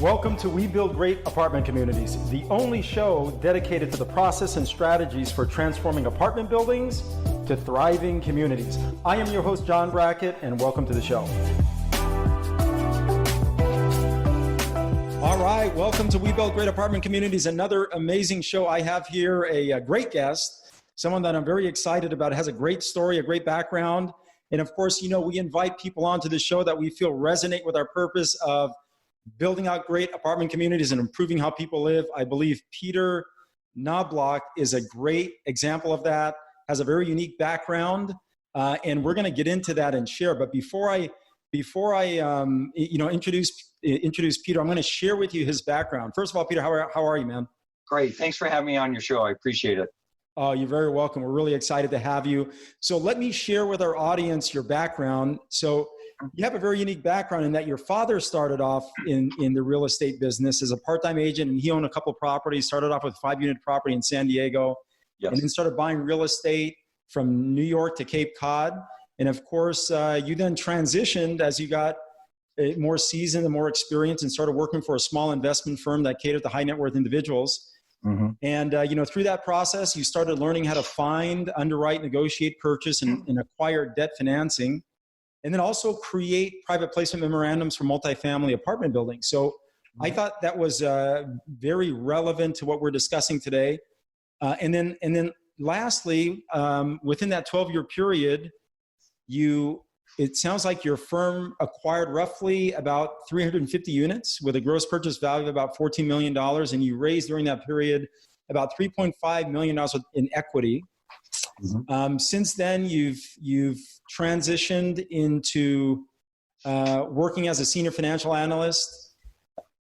Welcome to We Build Great Apartment Communities, the only show dedicated to the process and strategies for transforming apartment buildings to thriving communities. I am your host, John Brackett, and welcome to the show. All right, welcome to We Build Great Apartment Communities, another amazing show. I have here a great guest, someone that I'm very excited about, has a great story, a great background. And of course, you know, we invite people onto the show that we feel resonate with our purpose of building out great apartment communities and improving how people live. I believe Peter Knobloch is a great example of that, has a very unique background, and we're going to get into that and share. But before I introduce Peter, I'm going to share with you his background. First of all, Peter, how are you, man? Great. Thanks for having me on your show. I appreciate it. Oh, you're very welcome. We're really excited to have you. So let me share with our audience your background. So you have a very unique background in that your father started off in the real estate business as a part-time agent, and he owned a couple properties, started off with a 5-unit property in San Diego, Yes. and then started buying real estate from New York to Cape Cod. And of course, you then transitioned as you got more seasoned and more experience and started working for a small investment firm that catered to high net worth individuals. Mm-hmm. And, through that process, you started learning how to find, underwrite, negotiate, purchase, and acquire debt financing, and then also create private placement memorandums for multifamily apartment buildings. So I thought that was very relevant to what we're discussing today. And then lastly, within that 12-year period, it sounds like your firm acquired roughly about 350 units with a gross purchase value of about $14 million, and you raised during that period about $3.5 million in equity. Mm-hmm. Since then, you've transitioned into working as a senior financial analyst,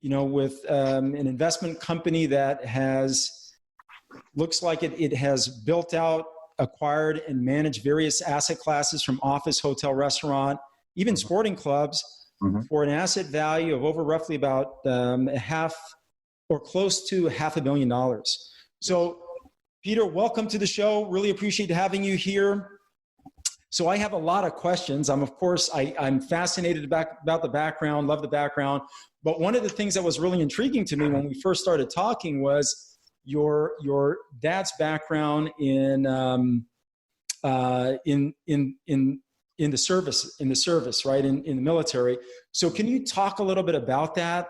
with an investment company that looks like it has built out, acquired, and managed various asset classes from office, hotel, restaurant, even sporting clubs, mm-hmm. for an asset value of over roughly about half or close to $500 million. So Peter, welcome to the show. Really appreciate having you here. So I have a lot of questions. I'm fascinated about the background, love the background. But one of the things that was really intriguing to me when we first started talking was your dad's background in the service, right? In the military. So can you talk a little bit about that,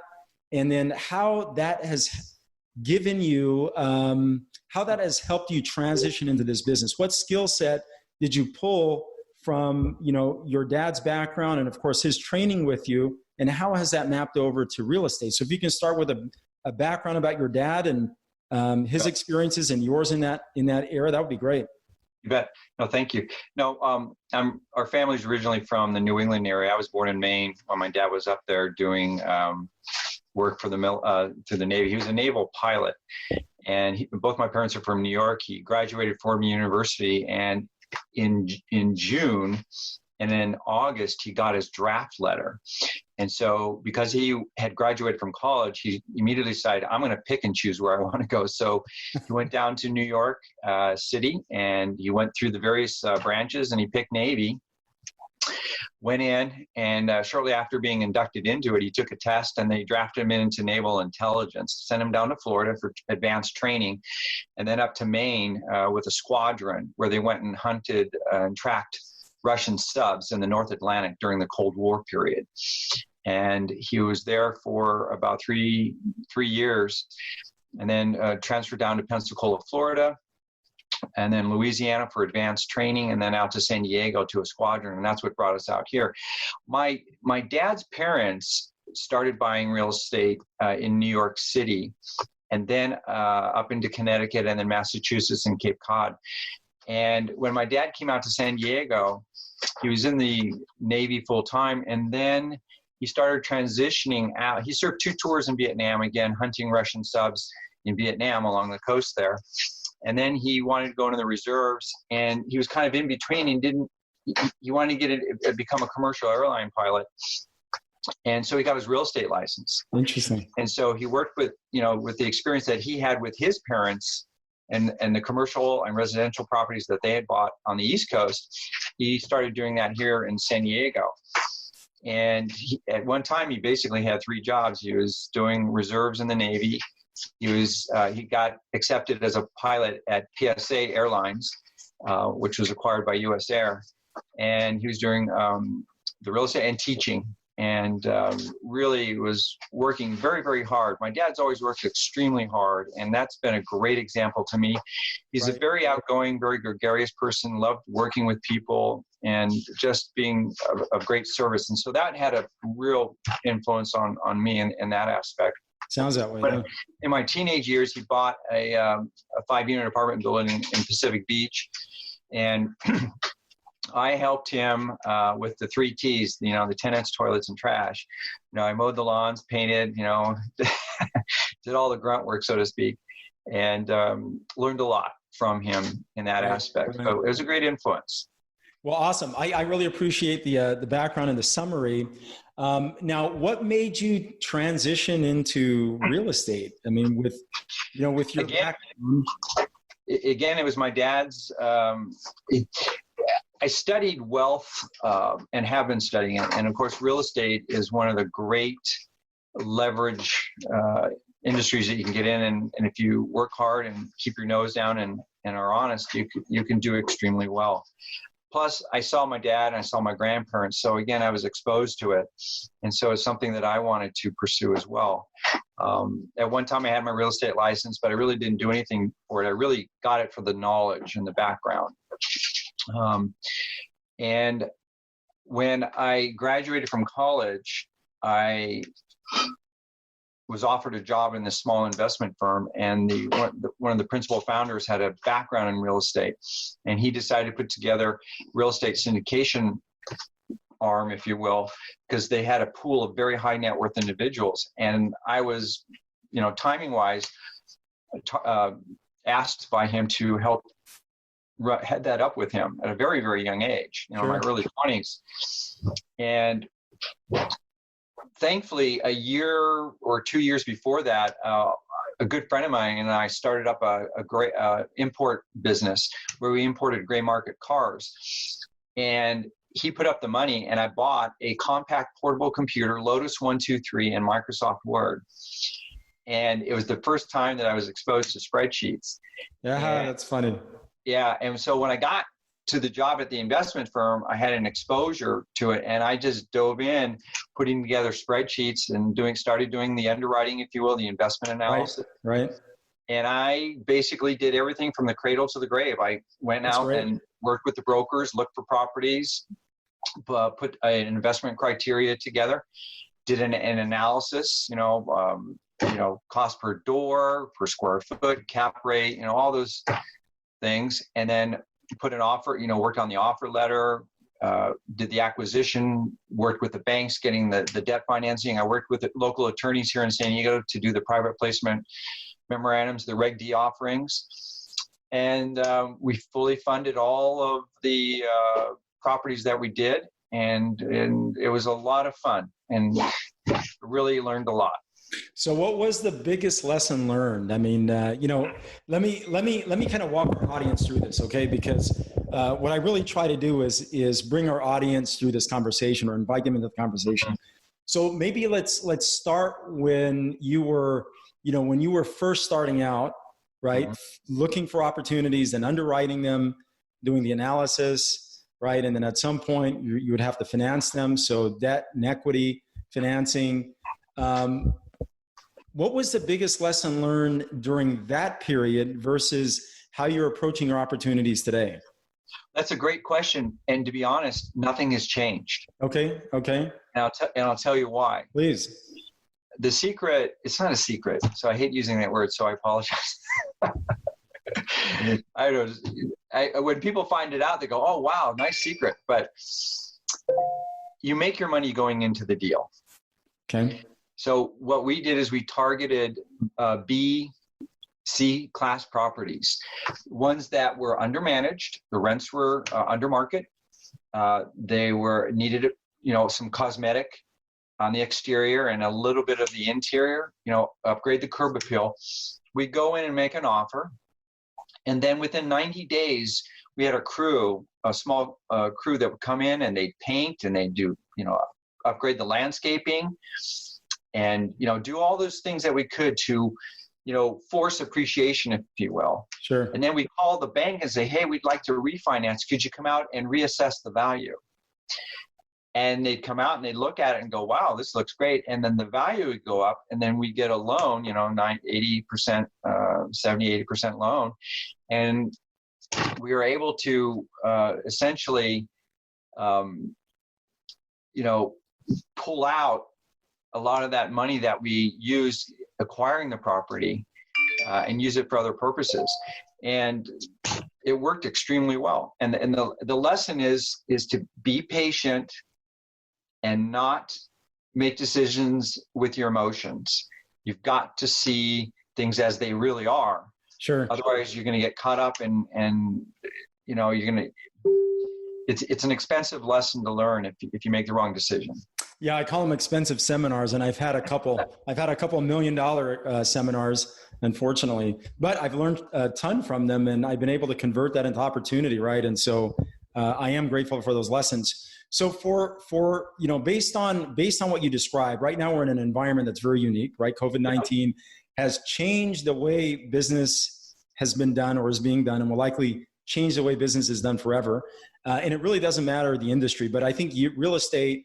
and then how that has given you, how that has helped you transition into this business? What skill set did you pull from, your dad's background and of course his training with you, and how has that mapped over to real estate? So if you can start with a background about your dad and his experiences and yours in that era, that would be great. You bet. No, thank you. No, our family's originally from the New England area. I was born in Maine while my dad was up there doing work for through the Navy. He was a naval pilot, and both my parents are from New York. He graduated from university, and in June and in August he got his draft letter. And so because he had graduated from college, he immediately decided, I'm going to pick and choose where I want to go. So he went down to New York City, and he went through the various branches, and he picked Navy. Went in, and shortly after being inducted into it, he took a test, and they drafted him into Naval Intelligence, sent him down to Florida for advanced training, and then up to Maine with a squadron where they went and hunted and tracked Russian subs in the North Atlantic during the Cold War period. And he was there for about three years, and then transferred down to Pensacola, Florida, and then Louisiana for advanced training, and then out to San Diego to a squadron, and that's what brought us out here. My dad's parents started buying real estate in New York City, and then up into Connecticut, and then Massachusetts and Cape Cod. And when my dad came out to San Diego, he was in the Navy full time, and then he started transitioning out. He served 2 tours in Vietnam, again, hunting Russian subs in Vietnam along the coast there. And then he wanted to go into the reserves, and he was kind of in between. He wanted to become a commercial airline pilot. And so he got his real estate license. Interesting. And so he worked with the experience that he had with his parents and the commercial and residential properties that they had bought on the East Coast. He started doing that here in San Diego. And at one time, he basically had 3 jobs. He was doing reserves in the Navy. He got accepted as a pilot at PSA Airlines, which was acquired by US Air. And he was doing the real estate and teaching, and really was working very, very hard. My dad's always worked extremely hard, and that's been a great example to me. He's a very outgoing, very gregarious person, loved working with people and just being of great service. And so that had a real influence on me in that aspect. Sounds that way. But yeah. in my teenage years, he bought a 5-unit apartment building in Pacific Beach, and I helped him with the 3 T's, the tenants, toilets, and trash. I mowed the lawns, painted, did all the grunt work, so to speak, and learned a lot from him in that aspect. So it was a great influence. Well, awesome. I really appreciate the background and the summary. Now, what made you transition into real estate? I mean, with your background. Again, it was my dad's. I studied wealth and have been studying it. And of course, real estate is one of the great leverage industries that you can get in. And if you work hard and keep your nose down and are honest, you can do extremely well. Plus, I saw my dad and I saw my grandparents. So again, I was exposed to it. And so it's something that I wanted to pursue as well. At one time, I had my real estate license, but I really didn't do anything for it. I really got it for the knowledge and the background. And when I graduated from college, I was offered a job in this small investment firm, and one of the principal founders had a background in real estate, and he decided to put together real estate syndication arm, if you will, because they had a pool of very high net worth individuals. And I was, timing wise, asked by him to help head that up with him at a very, very young age, Sure. my early 20s. And thankfully, a year or 2 years before that, a good friend of mine and I started up a great import business where we imported gray market cars. And he put up the money, and I bought a compact portable computer, Lotus 123, and Microsoft Word. And it was the first time that I was exposed to spreadsheets. Yeah, that's funny. Yeah, and so when I got to the job at the investment firm, I had an exposure to it, and I just dove in, putting together spreadsheets and started doing the underwriting, if you will, the investment analysis. Right. And I basically did everything from the cradle to the grave. I went out and worked with the brokers, looked for properties, put an investment criteria together, did an analysis, cost per door, per square foot, cap rate, all those things, and then put an offer, worked on the offer letter, did the acquisition, worked with the banks, getting the debt financing. I worked with the local attorneys here in San Diego to do the private placement memorandums, the Reg D offerings. And we fully funded all of the properties that we did. And it was a lot of fun and really learned a lot. So what was the biggest lesson learned? I mean, let me kind of walk our audience through this, okay? Because what I really try to do is bring our audience through this conversation or invite them into the conversation. So maybe let's start when you were first starting out, right? Mm-hmm. Looking for opportunities and underwriting them, doing the analysis, right? And then at some point you would have to finance them. So debt and equity financing. What was the biggest lesson learned during that period versus how you're approaching your opportunities today? That's a great question. And to be honest, nothing has changed. Okay. And I'll tell you why. Please. The secret, it's not a secret. So I hate using that word, so I apologize. I don't know. When people find it out, they go, oh, wow, nice secret. But you make your money going into the deal. Okay. So what we did is we targeted B, C class properties, ones that were undermanaged. The rents were under market. They needed, some cosmetic on the exterior and a little bit of the interior, upgrade the curb appeal. We go in and make an offer. And then within 90 days, we had a small crew that would come in and they'd paint and they'd do, upgrade the landscaping, and do all those things that we could to force appreciation, if you will. Sure. And then we call the bank and say, hey, we'd like to refinance. Could you come out and reassess the value? And they'd come out and they'd look at it and go, wow, this looks great. And then the value would go up, and then we get a loan, 80%, 70, 80% loan. And we were able to essentially, pull out a lot of that money that we used acquiring the property and use it for other purposes. And it worked extremely well. And the lesson is to be patient and not make decisions with your emotions. You've got to see things as they really are. Sure. Otherwise, you're going to get caught up and you're going to. It's an expensive lesson to learn if you make the wrong decision. Yeah, I call them expensive seminars, and I've had a couple $1 million seminars, unfortunately, but I've learned a ton from them, and I've been able to convert that into opportunity, right? And so I am grateful for those lessons. So for based on what you described, right now we're in an environment that's very unique, right? COVID-19 has changed the way business has been done or is being done, and will likely change the way business is done forever. And it really doesn't matter the industry, but I think real estate,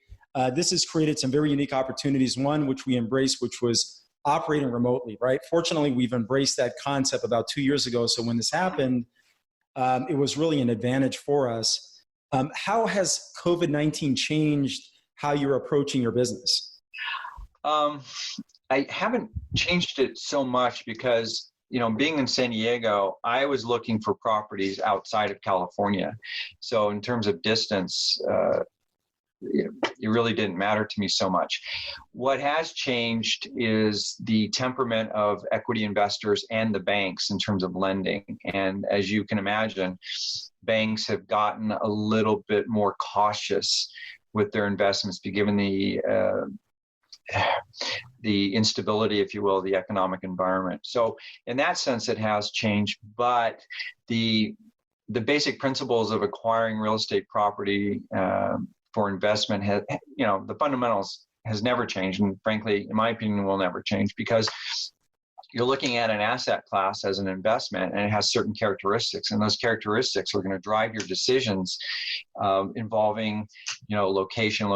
this has created some very unique opportunities. One, which we embraced, which was operating remotely, right? Fortunately, we've embraced that concept about 2 years ago. So when this happened, it was really an advantage for us. How has COVID-19 changed how you're approaching your business? I haven't changed it so much because, being in San Diego, I was looking for properties outside of California. So in terms of distance, it really didn't matter to me so much. What has changed is the temperament of equity investors and the banks in terms of lending. And as you can imagine, banks have gotten a little bit more cautious with their investments, given the instability, if you will, the economic environment. So in that sense, it has changed, but the basic principles of acquiring real estate property for investment, the fundamentals has never changed. And frankly, in my opinion, will never change, because you're looking at an asset class as an investment, and it has certain characteristics, and those characteristics are going to drive your decisions involving, location.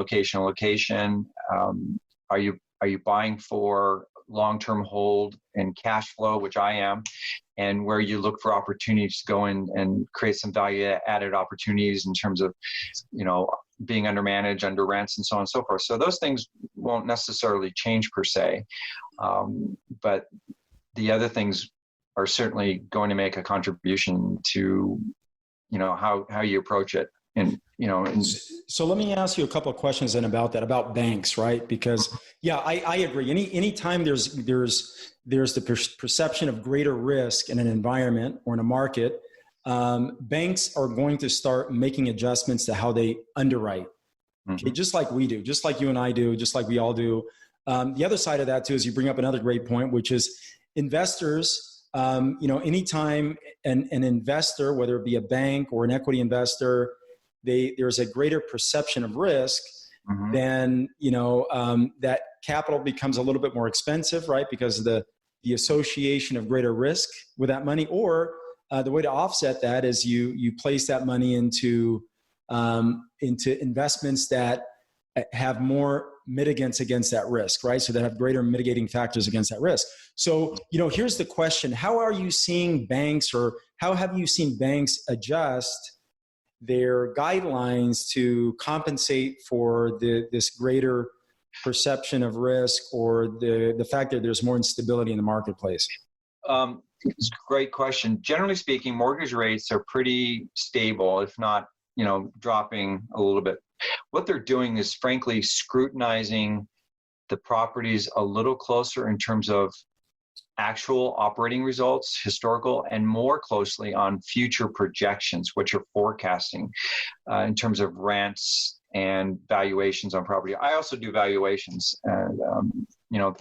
Are you buying for long-term hold and cash flow, which I am, and where you look for opportunities to go in and create some value-added opportunities in terms of, being undermanaged, under rents, and so on and so forth. So those things won't necessarily change per se, but the other things are certainly going to make a contribution to, how you approach it. And so let me ask you a couple of questions then about that, about banks, right? Because I agree. Anytime there's the perception of greater risk in an environment or in a market, banks are going to start making adjustments to how they underwrite. Okay, just like we do, just like you and I do, just like we all do. The other side of that too is you bring up another great point, which is investors. Anytime an investor, whether it be a bank or an equity investor, there's a greater perception of risk, then that capital becomes a little bit more expensive, right? Because of the association of greater risk with that money. Or the way to offset that is you place that money into investments that have more mitigants against that risk, right? So that have greater mitigating factors against that risk. So, here's the question: how are you seeing banks, or how have you seen banks adjust their guidelines to compensate for this greater perception of risk, or the fact that there's more instability in the marketplace? It's a great question. Generally speaking, mortgage rates are pretty stable, if not, dropping a little bit. What they're doing is frankly scrutinizing the properties a little closer in terms of actual operating results, historical, and more closely on future projections, which are forecasting in terms of rents and valuations on property. I also do valuations, and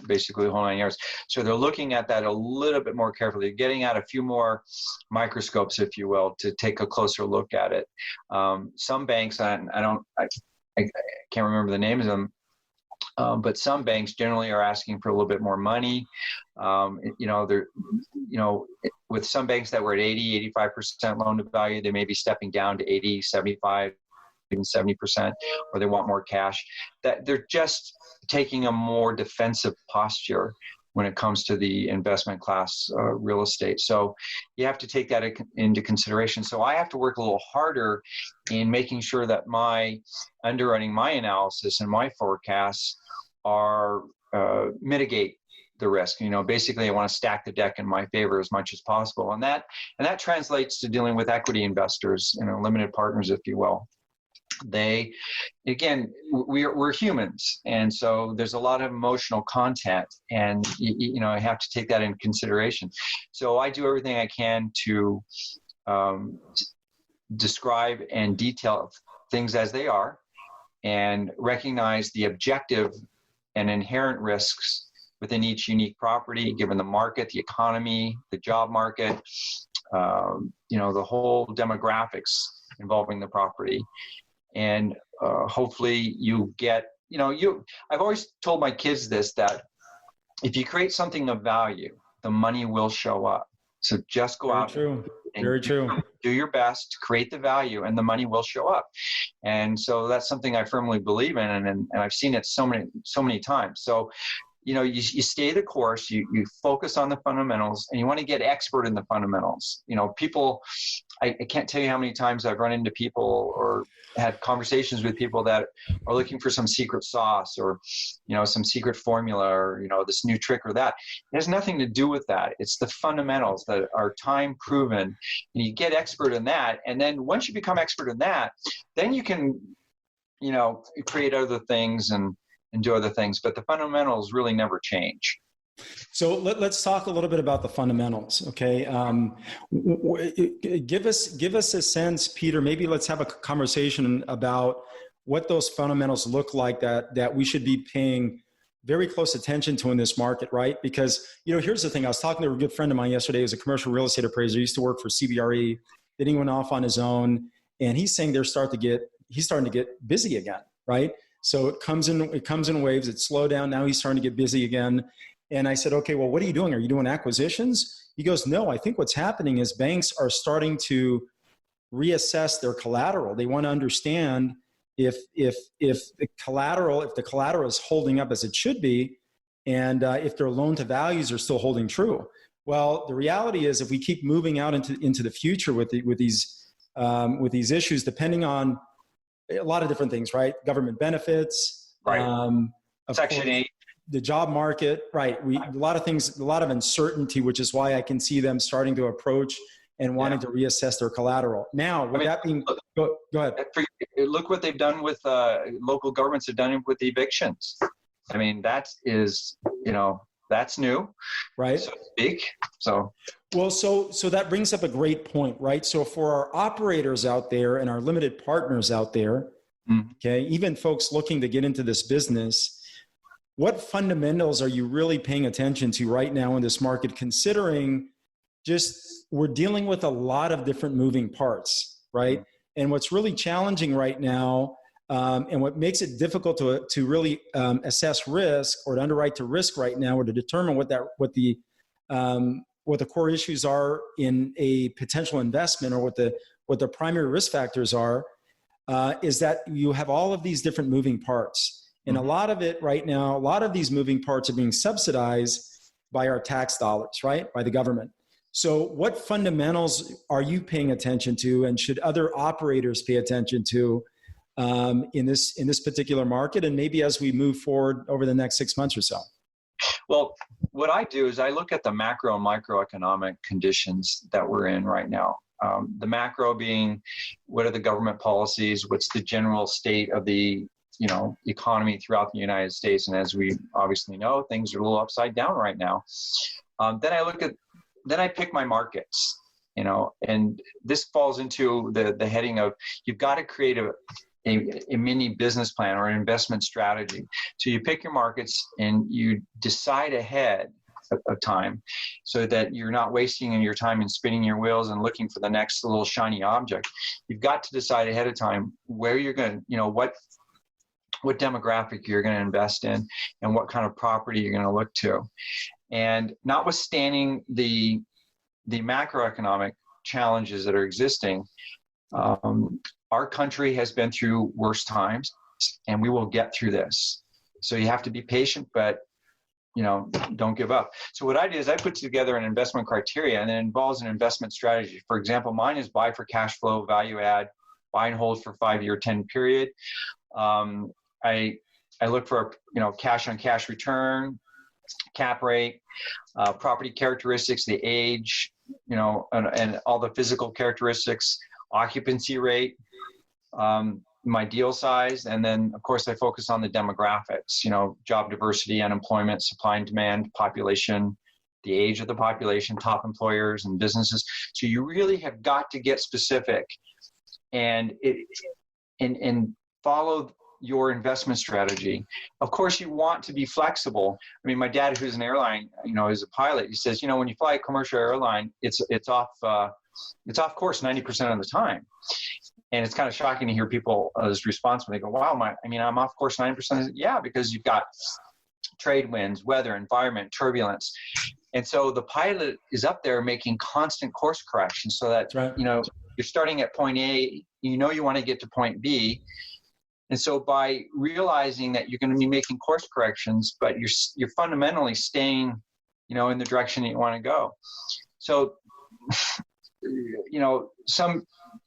basically the whole 9 years. So they're looking at that a little bit more carefully, getting out a few more microscopes, if you will, to take a closer look at it. Some banks, I can't remember the names of them, But some banks generally are asking for a little bit more money. With some banks that were at 80, 85% loan to value, they may be stepping down to 80, 75, even 70%, or they want more cash. That they're just taking a more defensive posture when it comes to the investment class real estate. So you have to take that into consideration. So I have to work a little harder in making sure that my underwriting, my analysis, and my forecasts are mitigate the risk. Basically I want to stack the deck in my favor as much as possible. And that translates to dealing with equity investors, limited partners, if you will. We're humans, and so there's a lot of emotional content, and I have to take that into consideration. So I do everything I can to describe and detail things as they are, and recognize the objective and inherent risks within each unique property, given the market, the economy, the job market, the whole demographics involving the property. And hopefully you get, I've always told my kids this, that if you create something of value, the money will show up. So just go out and do your best to create the value, and the money will show up. And so that's something I firmly believe in, and I've seen it so many times. So you stay the course, you focus on the fundamentals, and you want to get expert in the fundamentals. People, I can't tell you how many times I've run into people or had conversations with people that are looking for some secret sauce, or, some secret formula, or, this new trick or that. It has nothing to do with that. It's the fundamentals that are time proven, and you get expert in that. And then once you become expert in that, then you can, create other things and do other things, but the fundamentals really never change. So let's talk a little bit about the fundamentals. Okay. Give us a sense, Peter, maybe let's have a conversation about what those fundamentals look like that we should be paying very close attention to in this market, right? Because, here's the thing. I was talking to a good friend of mine yesterday, who's a commercial real estate appraiser. He used to work for CBRE. Then he went off on his own, and he's saying he's starting to get busy again, right? So it comes in waves. It slowed down. Now he's starting to get busy again. And I said, okay, well, what are you doing? Are you doing acquisitions? He goes, no, I think what's happening is banks are starting to reassess their collateral. They want to understand if the collateral is holding up as it should be, and if their loan to values are still holding true. Well, the reality is, if we keep moving out into the future with these issues, depending on a lot of different things, right? Government benefits, right? Section 8, the job market, right? A lot of things, a lot of uncertainty, which is why I can see them starting to approach and wanting to reassess their collateral. Now, that being, go ahead. Look what they've done with local governments have done with evictions. I mean, that is, that's new, right? So to speak. So that brings up a great point, right? So for our operators out there and our limited partners out there, okay, even folks looking to get into this business, what fundamentals are you really paying attention to right now in this market, considering just we're dealing with a lot of different moving parts, right? And what's really challenging right now, and what makes it difficult to really assess risk or to underwrite to risk right now, or to determine what the core issues are in a potential investment, or what the primary risk factors are, is that you have all of these different moving parts. And a lot of it right now, a lot of these moving parts are being subsidized by our tax dollars, right? By the government. So what fundamentals are you paying attention to, and should other operators pay attention to in this particular market, and maybe as we move forward over the next 6 months or so? Well, what I do is I look at the macro and microeconomic conditions that we're in right now. The macro being, what are the government policies? What's the general state of the economy throughout the United States? And as we obviously know, things are a little upside down right now. Then I pick my markets, and this falls into the heading of, you've got to create a mini business plan or an investment strategy. So you pick your markets and you decide ahead of time, so that you're not wasting your time and spinning your wheels and looking for the next little shiny object. You've got to decide ahead of time where you're going to, what demographic you're going to invest in and what kind of property you're going to look to. And notwithstanding the macroeconomic challenges that are existing, our country has been through worse times, and we will get through this. So you have to be patient, but don't give up. So what I did is I put together an investment criteria, and it involves an investment strategy. For example, mine is buy for cash flow, value add, buy and hold for 5-year, 10 period. I look for cash on cash return, cap rate, property characteristics, the age, and all the physical characteristics, occupancy rate, my deal size, and then of course I focus on the demographics, job diversity, unemployment, supply and demand, population, the age of the population, top employers and businesses. So you really have got to get specific and follow your investment strategy. Of course, you want to be flexible. I mean, my dad, who's an airline, is a pilot. He says, when you fly a commercial airline, it's off course 90% of the time. And it's kind of shocking to hear people as response when they go, wow, I'm off course 90%. Yeah, because you've got trade winds, weather, environment, turbulence. And so the pilot is up there making constant course corrections so that, right. You're starting at point A, you want to get to point B. And so by realizing that you're going to be making course corrections, but you're fundamentally staying, in the direction that you want to go. So,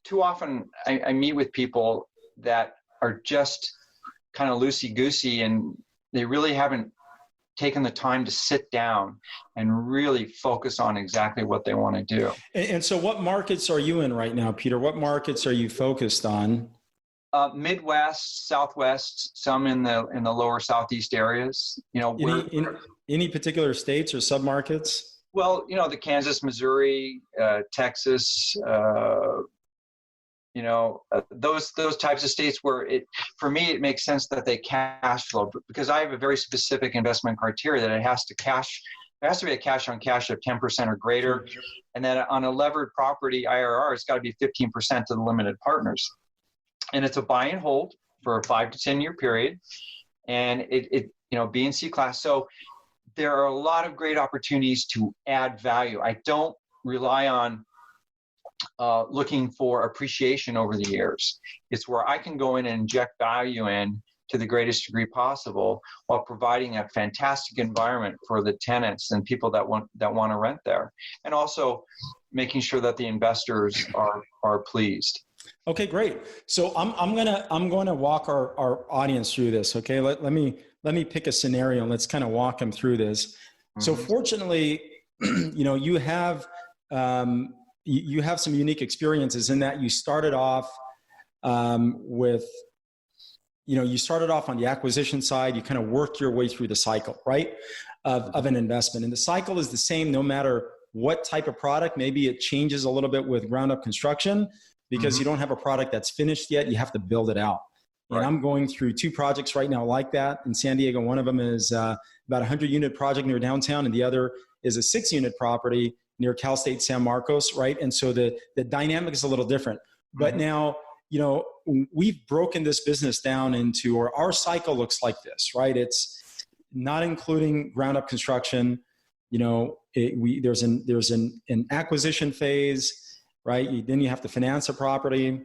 too often I meet with people that are just kind of loosey-goosey, and they really haven't taken the time to sit down and really focus on exactly what they want to do. And so what markets are you in right now, Peter? What markets are you focused on? Midwest, Southwest, some in the lower Southeast areas. Any particular states or submarkets? Well, the Kansas, Missouri, Texas, those types of states where for me, it makes sense that they cash flow, because I have a very specific investment criteria that it has to be a cash on cash of 10% or greater. And then on a levered property IRR, it's got to be 15% to the limited partners. And it's a buy and hold for a 5 to 10 year period. And B and C class. So there are a lot of great opportunities to add value. I don't rely on looking for appreciation over the years. It's where I can go in and inject value in to the greatest degree possible, while providing a fantastic environment for the tenants and people that want to rent there, and also making sure that the investors are pleased. Okay, great. So I'm gonna walk our audience through this. Okay, let me pick a scenario and let's kind of walk them through this. Mm-hmm. So fortunately, you have some unique experiences in that you started off you started off on the acquisition side. You kind of worked your way through the cycle, right, of an investment. And the cycle is the same no matter what type of product. Maybe it changes a little bit with ground up construction because you don't have a product that's finished yet. You have to build it out. Right. And I'm going through 2 projects right now like that in San Diego. One of them is about a 100-unit project near downtown, and the other is a 6-unit property near Cal State San Marcos, right? And so the dynamic is a little different. But now, we've broken this business down into, or our cycle looks like this, right? It's not including ground up construction. There's an acquisition phase, right? Then you have to finance a property.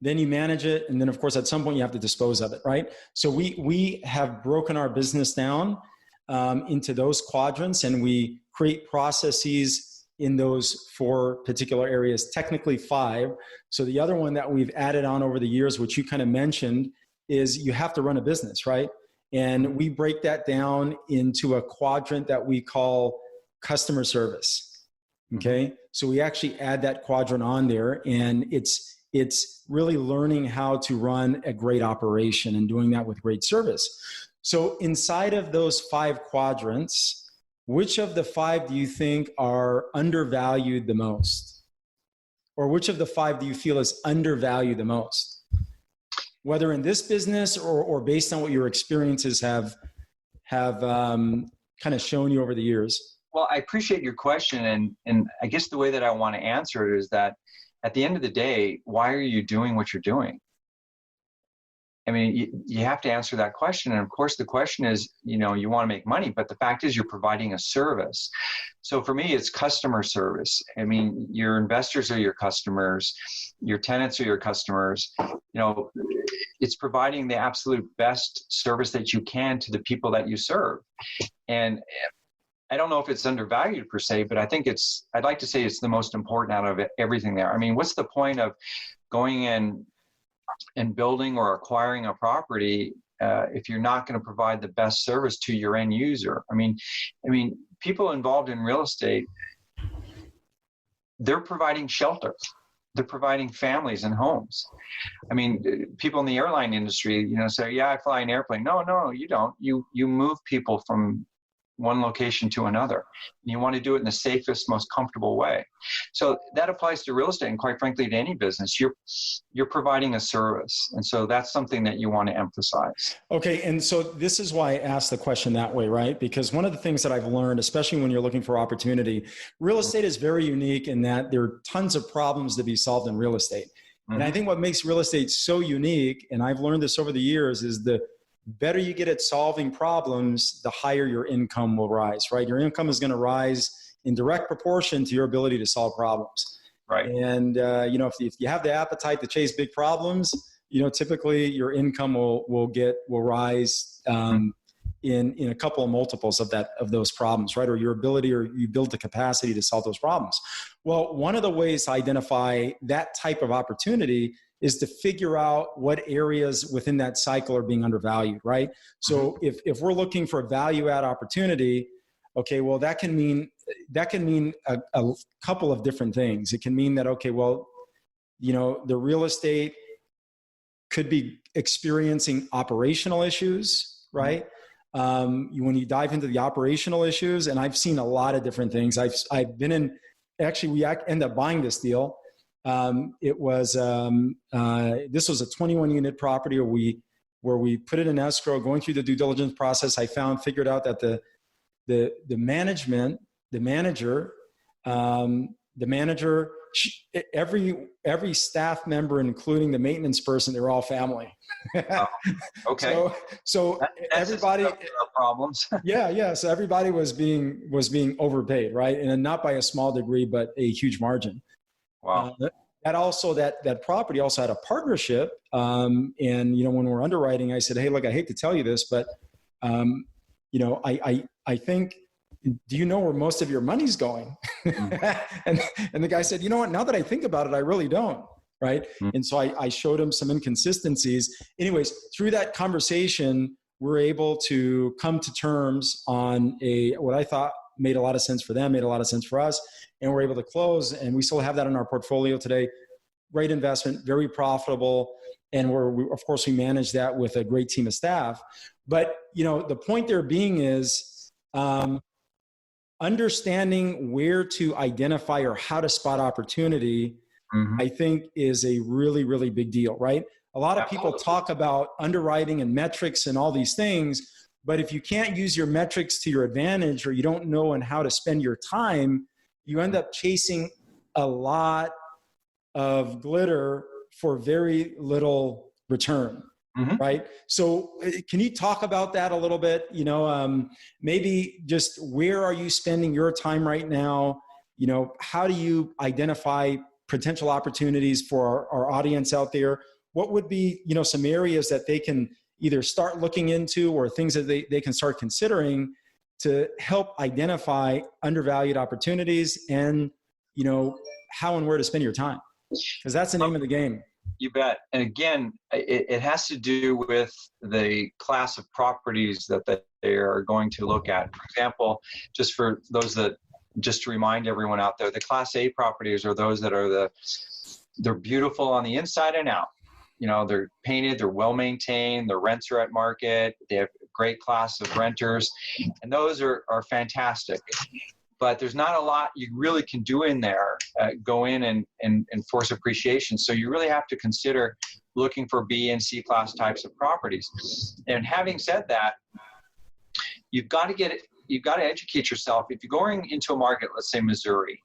Then you manage it. And then of course, at some point you have to dispose of it, right? So we have broken our business down into those quadrants, and we create processes in those 4 particular areas, technically 5. So the other one that we've added on over the years, which you kind of mentioned, is you have to run a business, right? And we break that down into a quadrant that we call customer service. Okay. So we actually add that quadrant on there, and it's really learning how to run a great operation and doing that with great service. So inside of those 5 quadrants, which of the 5 do you think are undervalued the most? Or which of the 5 do you feel is undervalued the most? Whether in this business or based on what your experiences have kind of shown you over the years? Well, I appreciate your question. And I guess the way that I want to answer it is that at the end of the day, why are you doing what you're doing? I mean, you have to answer that question. And of course, the question is, you want to make money, but the fact is you're providing a service. So for me, it's customer service. I mean, your investors are your customers, your tenants are your customers. It's providing the absolute best service that you can to the people that you serve. And I don't know if it's undervalued per se, but I'd like to say it's the most important out of everything there. I mean, what's the point of going in and building or acquiring a property if you're not going to provide the best service to your end user? I mean, people involved in real estate, they're providing shelter. They're providing families and homes. I mean, people in the airline industry, say, yeah, I fly an airplane. No, you don't. You move people from one location to another. And you want to do it in the safest, most comfortable way. So that applies to real estate, and quite frankly, to any business. You're providing a service. And so that's something that you want to emphasize. Okay. And so this is why I asked the question that way, right? Because one of the things that I've learned, especially when you're looking for opportunity, real estate is very unique in that there are tons of problems to be solved in real estate. Mm-hmm. And I think what makes real estate so unique, and I've learned this over the years, is the better you get at solving problems, the higher your income will rise, right? Your income is going to rise in direct proportion to your ability to solve problems. Right. And, if you have the appetite to chase big problems, typically your income will rise in a couple of multiples of those problems, right? Or your ability, or you build the capacity to solve those problems. Well, one of the ways to identify that type of opportunity is to figure out what areas within that cycle are being undervalued, right? So if we're looking for a value add opportunity, okay, well, that can mean a couple of different things. It can mean that, okay, well, the real estate could be experiencing operational issues, right? When you dive into the operational issues, and I've seen a lot of different things. I've been in, actually, we ended up buying this deal. This was a 21 unit property where we put it in escrow, going through the due diligence process. Figured out that the manager, every staff member, including the maintenance person, they were all family. Oh, okay. So that's everybody problems. Yeah. So everybody was being overpaid, right? And not by a small degree, but a huge margin. Wow. That property also had a partnership. And, when we're underwriting, I said, hey, look, I hate to tell you this, but, I think, do you know where most of your money's going? and the guy said, you know what, now that I think about it, I really don't. Right. And so I showed him some inconsistencies. Anyways, through that conversation, we're able to come to terms on what I thought made a lot of sense for them, made a lot of sense for us. And we're able to close, and we still have that in our portfolio today. Great investment, very profitable. And of course, we manage that with a great team of staff. But, the point there being is understanding where to identify or how to spot opportunity, I think is a really, really big deal, right? A lot of people talk about underwriting and metrics and all these things, but if you can't use your metrics to your advantage, or you don't know on how to spend your time, you end up chasing a lot of glitter for very little return, right? So can you talk about that a little bit? Maybe just where are you spending your time right now? How do you identify potential opportunities for our audience out there? What would be, some areas that they can either start looking into, or things that they can start considering to help identify undervalued opportunities, and, how and where to spend your time? Because that's the name of the game. You bet. And again, it has to do with the class of properties that they are going to look at. For example, just for those just to remind everyone out there, the Class A properties are those that are they're beautiful on the inside and out. They're painted, they're well maintained, the rents are at market, they have a great class of renters, and those are fantastic. But there's not a lot you really can do in there, go in and force appreciation. So you really have to consider looking for B and C class types of properties. And having said that, you've got to educate yourself. If you're going into a market, let's say Missouri,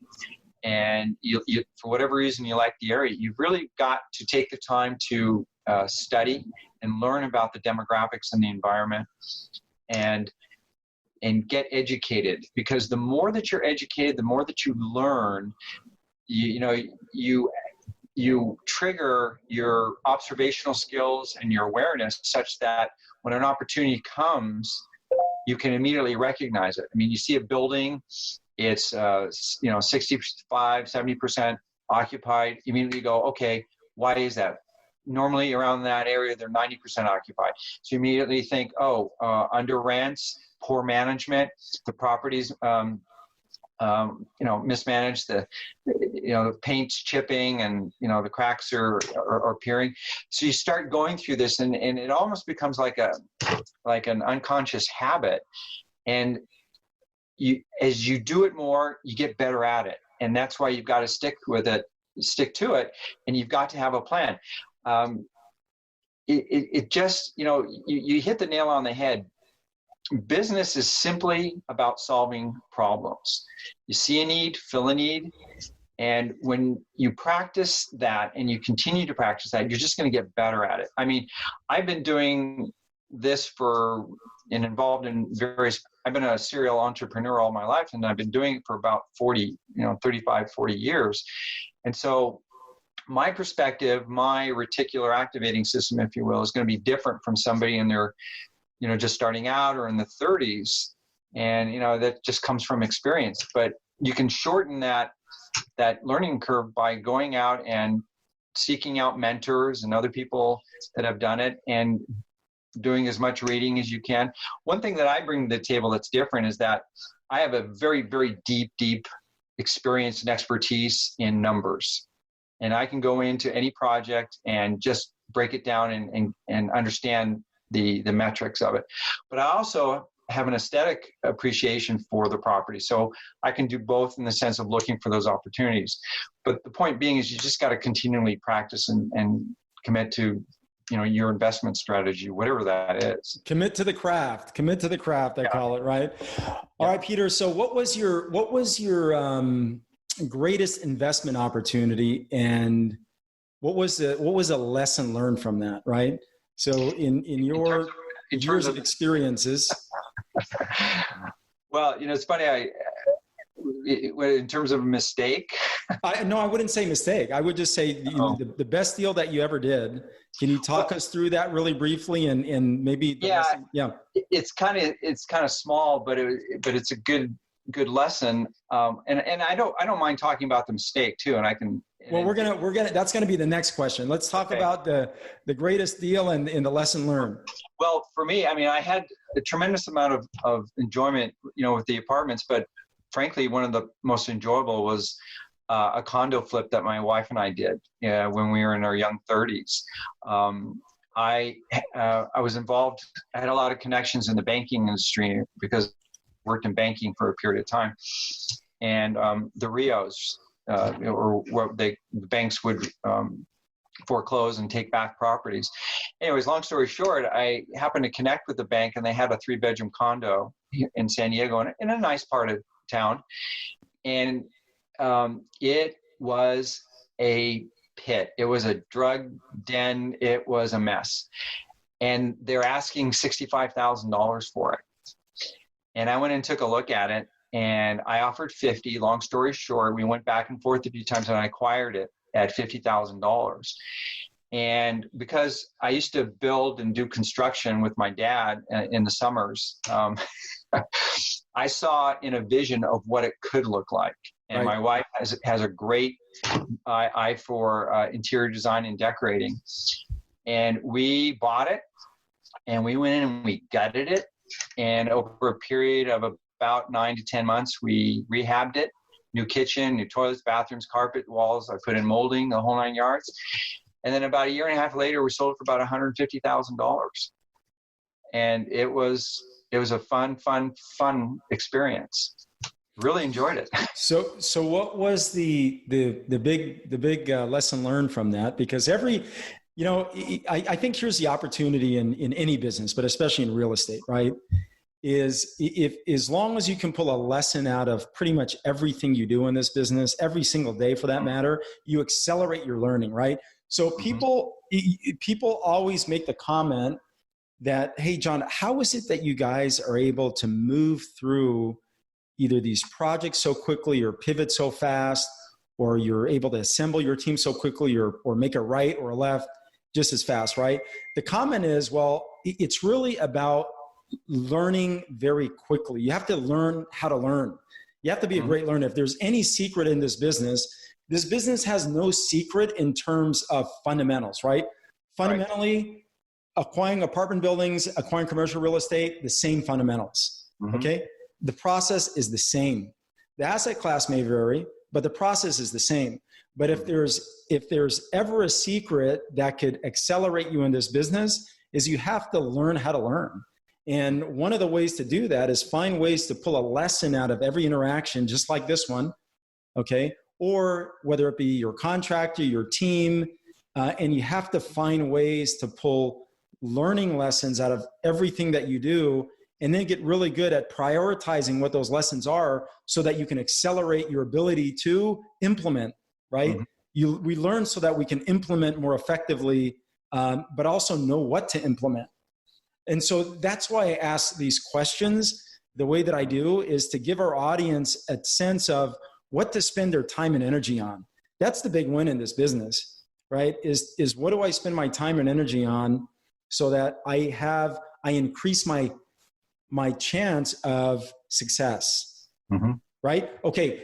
and you for whatever reason you like the area, you've really got to take the time to study and learn about the demographics and the environment, and get educated, because the more that you're educated, the more that you learn, you trigger your observational skills and your awareness such that when an opportunity comes, you can immediately recognize it. I mean, you see a building, it's 65, 70% occupied. You immediately go, okay, why is that? Normally around that area, they're 90% occupied. So you immediately think, under rents, poor management, the properties mismanaged, the paint's chipping, and the cracks are appearing. So you start going through this, and it almost becomes like an unconscious habit. And as you do it more, you get better at it, and that's why you've got to stick to it, and you've got to have a plan. It just you hit the nail on the head. Business is simply about solving problems. You see a need, fill a need, and when you practice that and you continue to practice that, you're just going to get better at it. I mean, I've been doing this involved in various, I've been a serial entrepreneur all my life, and I've been doing it for about 35, 40 years. And so my perspective, my reticular activating system, if you will, is going to be different from somebody in their just starting out or in the 30s. And, that just comes from experience. But you can shorten that learning curve by going out and seeking out mentors and other people that have done it, and doing as much reading as you can. One thing that I bring to the table that's different is that I have a very, very deep experience and expertise in numbers. And I can go into any project and just break it down and understand the metrics of it. But I also have an aesthetic appreciation for the property. So I can do both in the sense of looking for those opportunities. But the point being is you just got to continually practice and commit to, your investment strategy, whatever that is. Commit to the craft, I call it, right? All right, Peter. So what was your greatest investment opportunity, and what was a lesson learned from that, right? So in your years of experiences. Well, it's funny. In terms of a mistake. I wouldn't say mistake. I would just say the best deal that you ever did. Can you talk us through that really briefly, and maybe? It's kind of small, but it's a good lesson. And I don't mind talking about the mistake too. And I can. Well, we're gonna. That's gonna be the next question. Let's talk about the greatest deal and the lesson learned. Well, for me, I mean, I had a tremendous amount of enjoyment, with the apartments. But frankly, one of the most enjoyable was a condo flip that my wife and I did when we were in our young 30s. I was involved. I had a lot of connections in the banking industry because I worked in banking for a period of time, and the RIOs. Or what the banks would foreclose and take back properties. Anyways, long story short, I happened to connect with the bank, and they had a 3-bedroom condo in San Diego in a nice part of town. And it was a pit. It was a drug den. It was a mess. And they're asking $65,000 for it. And I went and took a look at it. And I offered $50,000. Long story short, we went back and forth a few times, and I acquired it at $50,000. And because I used to build and do construction with my dad in the summers, I saw in a vision of what it could look like. And right. My wife has a great eye for interior design and decorating. And we bought it, and we went in and we gutted it. And over a period of about 9 to 10 months, we rehabbed it. New kitchen, new toilets, bathrooms, carpet, walls. I put in molding, the whole 9 yards. And then about a year and a half later, we sold it for about $150,000. And it was a fun experience. Really enjoyed it. So what was the big lesson learned from that? Because I think here's the opportunity in any business, but especially in real estate, right? is if as long as you can pull a lesson out of pretty much everything you do in this business, every single day for that matter, you accelerate your learning, right? So people always make the comment that, hey, John, how is it that you guys are able to move through either these projects so quickly or pivot so fast, or you're able to assemble your team so quickly or make a right or a left just as fast, right? The comment is, well, it's really about learning very quickly. You have to learn how to learn. You have to be a great learner. If there's any secret in this business has no secret in terms of fundamentals, right? Fundamentally, acquiring apartment buildings, acquiring commercial real estate, the same fundamentals, okay? The process is the same. The asset class may vary, but the process is the same. But if there's ever a secret that could accelerate you in this business, is you have to learn how to learn. And one of the ways to do that is find ways to pull a lesson out of every interaction, just like this one, okay? Or whether it be your contractor, your team, and you have to find ways to pull learning lessons out of everything that you do, and then get really good at prioritizing what those lessons are so that you can accelerate your ability to implement, right? We learn so that we can implement more effectively, but also know what to implement. And so that's why I ask these questions the way that I do, is to give our audience a sense of what to spend their time and energy on. That's the big win in this business, right? Is what do I spend my time and energy on so that I increase my chance of success, right? Okay,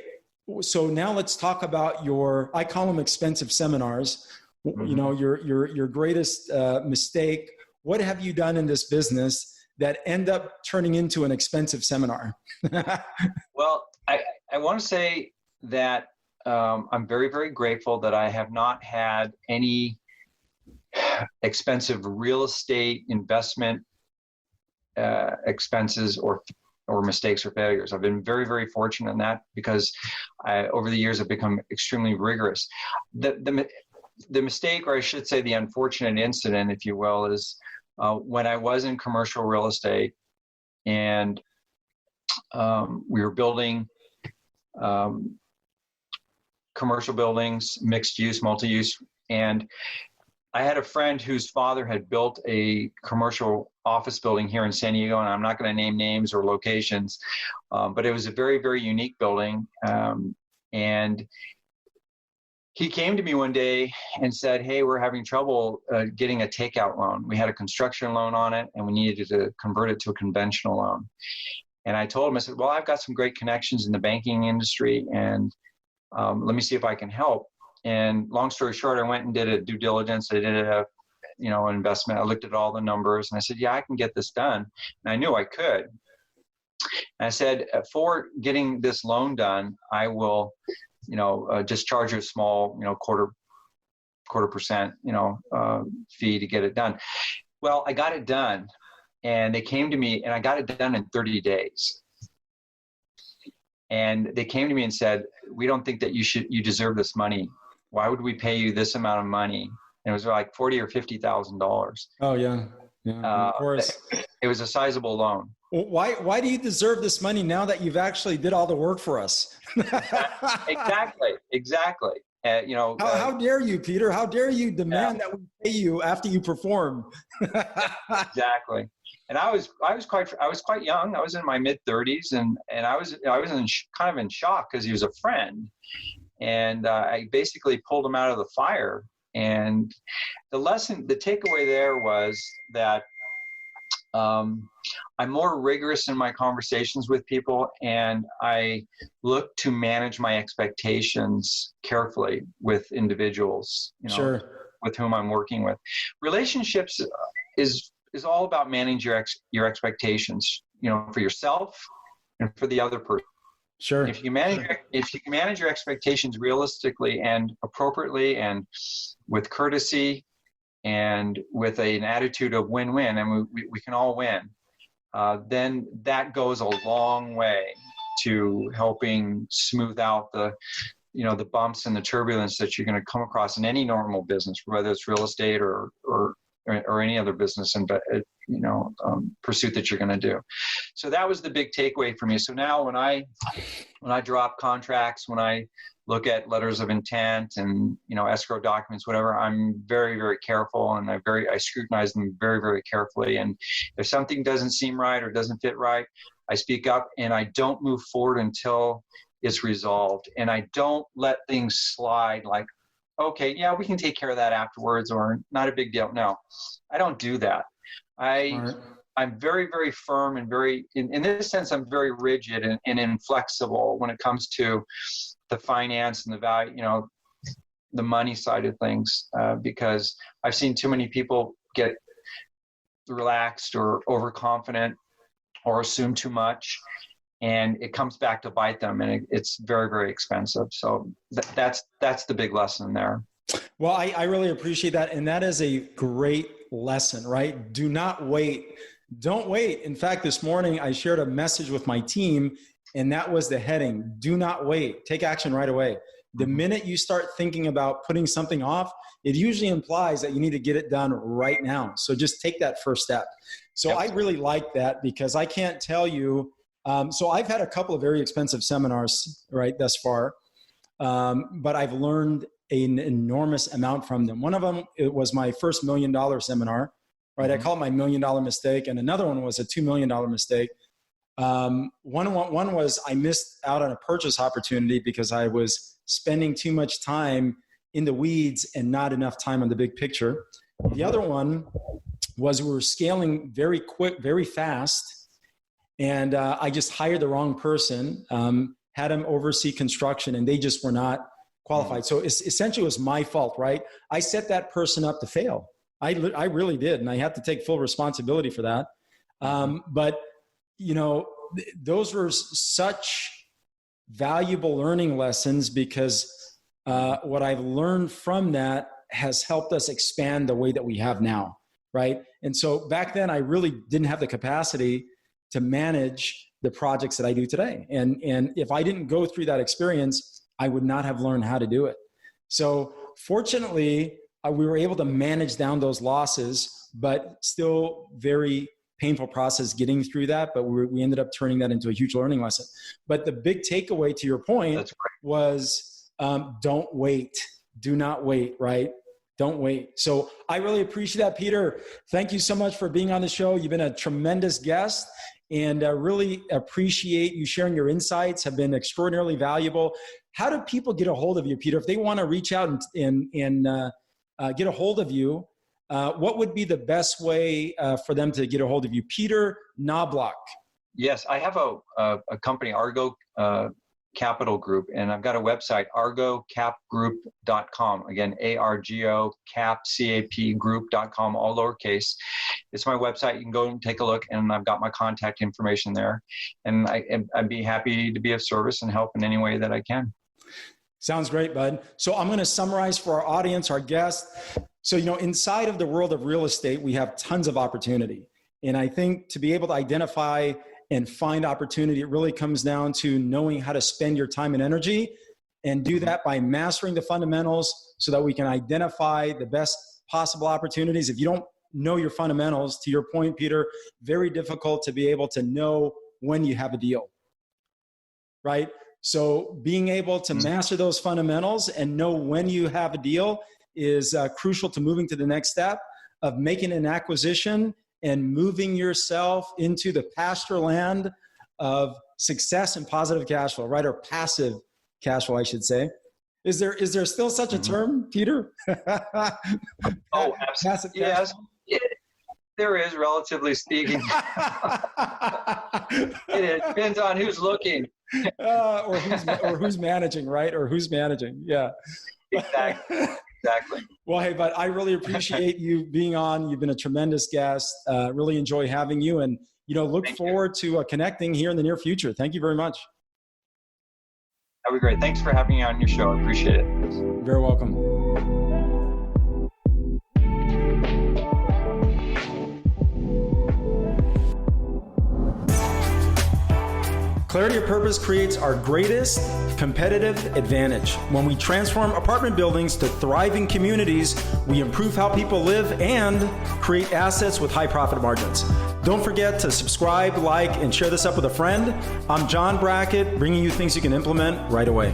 so now let's talk about I call them expensive seminars. You know, your greatest mistake. What have you done in this business that end up turning into an expensive seminar? Well, I want to say that I'm very, very grateful that I have not had any expensive real estate investment expenses or mistakes or failures. I've been very, very fortunate in that, because over the years I've become extremely rigorous. The mistake, or I should say the unfortunate incident, if you will, is when I was in commercial real estate, and we were building commercial buildings, mixed use, multi-use, and I had a friend whose father had built a commercial office building here in San Diego, and I'm not going to name names or locations, but it was a very, very unique building. And he came to me one day and said, hey, we're having trouble getting a takeout loan. We had a construction loan on it, and we needed to convert it to a conventional loan. And I told him, I said, well, I've got some great connections in the banking industry, and let me see if I can help. And long story short, I went and did a due diligence. I did an investment. I looked at all the numbers, and I said, yeah, I can get this done. And I knew I could. And I said, for getting this loan done, I will, just charge you a small, quarter percent, fee to get it done. Well, I got it done, and they came to me, and I got it done in 30 days. And they came to me and said, we don't think that you deserve this money. Why would we pay you this amount of money? And it was like $40,000 or $50,000. Oh yeah, of course. It was a sizable loan. Well, why do you deserve this money now that you've actually did all the work for us? Exactly. How dare you, Peter? How dare you demand that we pay you after you perform? Exactly. And I was quite young. I was in my mid-30s, and I was kind of in shock, because he was a friend, and I basically pulled him out of the fire. And the takeaway there was that I'm more rigorous in my conversations with people, and I look to manage my expectations carefully with individuals, with whom I'm working with. Relationships is all about managing your expectations, for yourself and for the other person. Sure. If you can manage your expectations realistically and appropriately, and with courtesy, and with an attitude of win-win, and we can all win, then that goes a long way to helping smooth out the bumps and the turbulence that you're going to come across in any normal business, whether it's real estate or or any other business and pursuit that you're going to do. So that was the big takeaway for me. So now when I drop contracts, when I look at letters of intent and escrow documents, whatever, I'm very, very careful, and I scrutinize them very, very carefully. And if something doesn't seem right or doesn't fit right, I speak up, and I don't move forward until it's resolved. And I don't let things slide like, okay, yeah, we can take care of that afterwards, or not a big deal. No, I don't do that. I'm very, very firm and very, in this sense, I'm very rigid and inflexible when it comes to the finance and the value, the money side of things, because I've seen too many people get relaxed or overconfident or assume too much, and it comes back to bite them, and it's very, very expensive. So that's the big lesson there. Well, I really appreciate that. And that is a great lesson, right? Do not wait. Don't wait. In fact, this morning I shared a message with my team, and that was the heading: do not wait. Take action right away. The minute you start thinking about putting something off, it usually implies that you need to get it done right now. So just take that first step. So Yep. I really like that, because I can't tell you. So I've had a couple of very expensive seminars, right, thus far, but I've learned an enormous amount from them. One of them, it was my first $1 million seminar, right? Mm-hmm. I call it my $1 million mistake. And another one was a $2 million mistake. One was I missed out on a purchase opportunity because I was spending too much time in the weeds and not enough time on the big picture. The other one was we were scaling very quick, very fast. And I just hired the wrong person, had him oversee construction, and they just were not qualified. So essentially it was my fault, right? I set that person up to fail. I really did. And I have to take full responsibility for that. But those were such valuable learning lessons, because what I've learned from that has helped us expand the way that we have now, right? And so back then I really didn't have the capacity to manage the projects that I do today. And if I didn't go through that experience, I would not have learned how to do it. So fortunately, we were able to manage down those losses, but still very painful process getting through that. But we ended up turning that into a huge learning lesson. But the big takeaway to your point was don't wait. Do not wait, right? Don't wait. So I really appreciate that, Peter. Thank you so much for being on the show. You've been a tremendous guest, and really appreciate you sharing your insights, have been extraordinarily valuable. How do people get a hold of you, Peter? If they want to reach out and get a hold of you, what would be the best way for them to get a hold of you? Peter Knobloch. Yes, I have a company, Argo Capital Group, and I've got a website, argocapgroup.com. Again, ARGO CAP group.com, all lowercase. It's my website. You can go and take a look, and I've got my contact information there. And I'd be happy to be of service and help in any way that I can. Sounds great, bud. So I'm going to summarize for our audience, our guests. So, inside of the world of real estate, we have tons of opportunity. And I think to be able to identify and find opportunity, it really comes down to knowing how to spend your time and energy, and do that by mastering the fundamentals so that we can identify the best possible opportunities. If you don't know your fundamentals, to your point, Peter, very difficult to be able to know when you have a deal, right? So being able to master those fundamentals and know when you have a deal is crucial to moving to the next step of making an acquisition and moving yourself into the pasture land of success and positive cash flow, right? Or passive cash flow, I should say. Is there still such a term, Peter? Oh, absolutely. Yes, there is, relatively speaking. It depends on who's looking. Or who's managing, right? Or who's managing, yeah. Exactly. Well, hey, but I really appreciate you being on. You've been a tremendous guest. Really enjoy having you, and look forward to connecting here in the near future. Thank you very much. That'd be great. Thanks for having me on your show. I appreciate it. Very welcome. Clarity of purpose creates our greatest competitive advantage. When we transform apartment buildings to thriving communities, we improve how people live and create assets with high profit margins. Don't forget to subscribe, like, and share this up with a friend. I'm John Brackett, bringing you things you can implement right away.